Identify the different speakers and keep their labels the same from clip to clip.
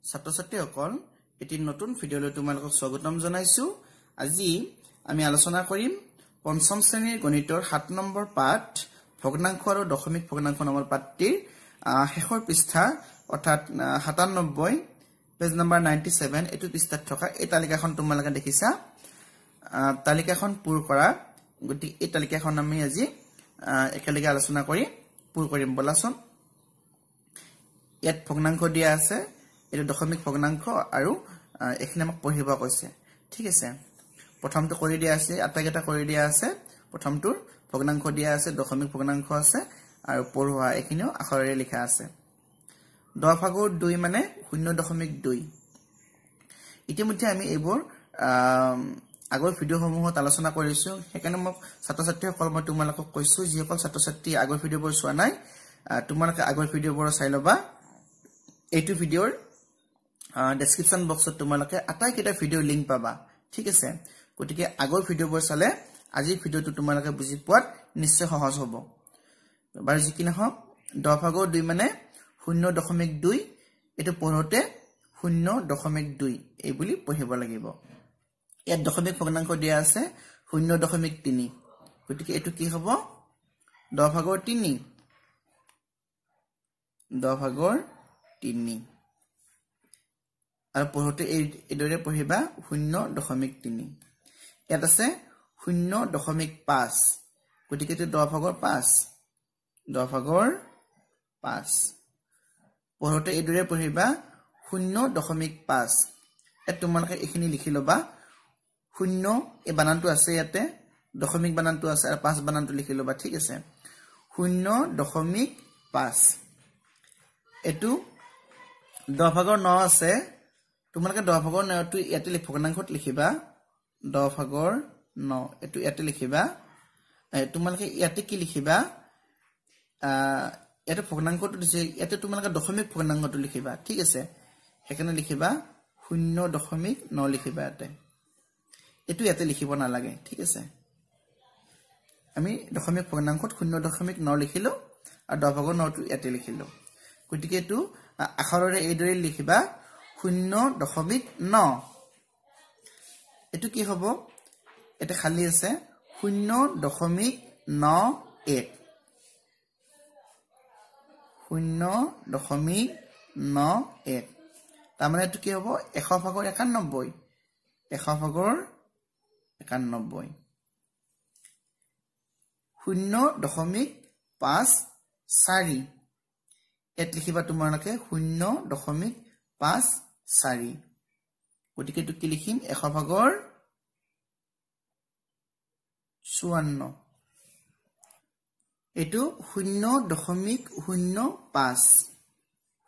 Speaker 1: ছাত্ৰ-ছাত্ৰীসকল এটি নতুন ভিডিঅলৈ তোমালোকক স্বাগতম জনাইছো। আজি আমি আলোচনা কৰিম পঞ্চম শ্ৰেণীৰ গণিতৰ 7 নম্বৰ পাঠ ভগ্নাংশ আৰু দশমিক ভগ্নাংশ নামৰ পাঠটিৰ শেষৰ পৃষ্ঠা অৰ্থাৎ 97 পেজ নম্বৰ 97 এটো পৃষ্ঠাত থকা এই তালিকাখন তোমালোকে দেখিছা। তালিকাখন পূৰ কৰা গতি এই তালিকাখন আমি আজি একেলগে আলোচনা কৰি পূৰ কৰিম বলাচোন। ইয়াত ভগ্নাংশ দিয়া আছে, এটা দশমিক ভগ্নাংশ আৰু এখানে আমাক পঢ়িব কৈছে। ঠিক আছে, প্ৰথমটো কৰি দিয়া আছে, আটাইকেইটা কৰি দিয়া আছে। প্ৰথমটোৰ ভগ্নাংশ দিয়া আছে, দশমিক ভগ্নাংশ আছে আৰু পঢ়োৱা এখিনিও আখৰেৰে লিখা আছে। 10 ভাগৰ 2 মানে 0.2। ইতিমধ্যে আমি এইবোৰ আগৰ ভিডিঅ'সমূহত আলোচনা কৰিছো। সেইকাৰণে মই ছাত্ৰ-ছাত্ৰীসকল মই তোমালোকক কৈছো, যিসকল ছাত্ৰ-ছাত্ৰী আগৰ ভিডিঅ'বোৰ চোৱা নাই তোমালোকে আগৰ ভিডিঅ'বোৰ চাই ল'বা। এইটো ভিডিঅ'ৰ ডেসক্ৰিপশন বক্সত তোমালোকে আটাইকেইটা ভিডিঅ'ৰ লিংক পাবা। ঠিক আছে, গতিকে আগৰ ভিডিঅ'বোৰ চালে আজিৰ ভিডিঅ'টো তোমালোকে বুজি পোৱাত নিশ্চয় সহজ হ'ব। বাৰু যি কি নহওক 10 ভাগৰ 2 মানে 0.2, এটো পঢ়োতে 0.2 এই বুলি পঢ়িব লাগিব। ইয়াত দশমিক ভগ্নাংশ দিয়া আছে 0.3, গতিকে এটো কি হ'ব 10 ভাগৰ 3, 10 ভাগৰ 3 আৰু পঢ়োতে এইদৰে পঢ়িবা 0.3। ইয়াত আছে 0.5, গতিকে এটো 10 ভাগৰ 5, 10 ভাগৰ 5 পঢ়োতে এইদৰে পঢ়িবা 0.5। এত তোমালোকে এখিনি লিখি লবা। 0 এই বানানটো আছে, ইয়াতে দশমিক বানানটো আছে আৰু 5 বানানটো লিখি লবা। ঠিক আছে, 0.5 এটো 10 ভাগৰ 9 আছে। তোমালোকে 10 ভাগৰ 9 টো ইয়াতে ভগ্নাংশত লিখিবা। 10 ভাগৰ 9 এটো ইয়াতে লিখিবা। তোমালোকে ইয়াতে কি লিখিবা, ইয়াতে ভগ্নাংশটো দিছে, ইয়াতে তোমালোকে দশমিক ভগ্নাংশটো লিখিবা। ঠিক আছে, সেইকাৰণে লিখিবা 0.9 লিখিবা ইয়াতে। এটো ইয়াতে লিখিব নালাগে। ঠিক আছে, আমি দশমিক ভগ্নাংশত 0.9 লিখিলো আৰু 10 ভাগৰ 9 টো ইয়াতে লিখিলো। গতিকে এটো আখৰেৰে এইদৰে লিখিবা 0.9। এটো কি হ'ব, এটা খালি আছে 0.91, 0.91। তাৰমানে এটো কি হ'ব 100 ভাগৰ 91, 100 ভাগৰ 91। 0.54 ইয়াত লিখিবা তোমালোকে 0.54। গতিকে এটো কি লিখিম 100 ভাগৰ 54। এটো 0.05,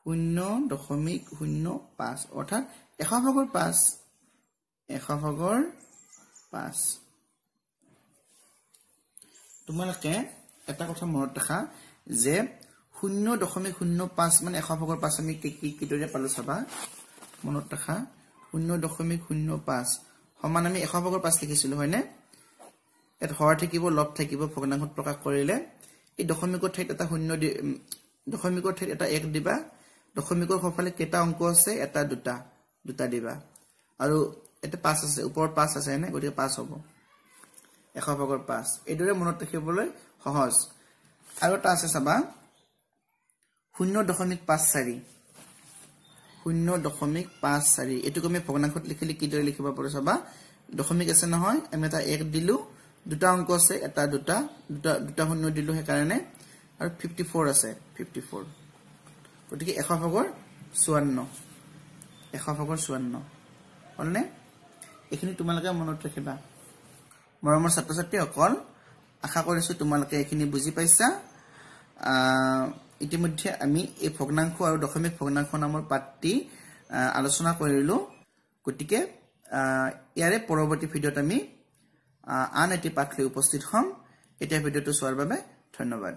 Speaker 1: 0.05 অৰ্থাৎ 100 ভাগৰ 5, 100 ভাগৰ 5। তোমালোকে এটা কথা মনত ৰাখা যে 0.05 মানে 100 ভাগৰ 5 আমি কিদৰে পালো চাবা। মনত ৰাখা 0.05 সমান আমি 100 ভাগৰ 5 লিখিছিলো, হয়নে? এত হৰ থাকিব, লব থাকিব, ভগ্নাংশত প্ৰকাশ কৰিলে এই দশমিকৰ ঠাইত এটা 0 দশমিকৰ ঠাইত এটা 1 দিবা। দশমিকৰ সফালে কেটা অংক আছে, এটা দুটা দিবা আৰু এটা 5 আছে, ওপৰত 5 আছে নে, গতিকে 5 হ'ব 100 ভাগৰ 5। এইদৰে মনত ৰাখিবলৈ সহজ। আৰু এটা আছে চাবা 0.54, 0.54। এটো আমি ভগ্নাংশত লিখিলে কিদৰে লিখিব পাৰো চাবা। দশমিক আছে নহয়, আমি এটা 1 দিলো, দুটা অংক আছে, এটা দুটা 0 দিলো সেইকাৰণে, আৰু 54 আছে, 54। গতিকে 100 ভাগৰ 54, 100 ভাগৰ 54 হলনে? এইখিনি তোমালোকে মনত ৰাখিবা। মৰমৰ ছাত্ৰ-ছাত্ৰীসকল, আশা কৰিছো তোমালোকে এইখিনি বুজি পাইছা। ইতিমধ্যে আমি এই ভগ্নাংশ আৰু দশমিক ভগ্নাংশ নামৰ পাঠটি আলোচনা কৰিলো। গতিকে ইয়াৰে পৰৱৰ্তী ভিডিঅ'ত আমি আন এটি পাঠ লৈ উপস্থিত হ'ম। এতিয়া ভিডিঅ'টো চোৱাৰ বাবে ধন্যবাদ।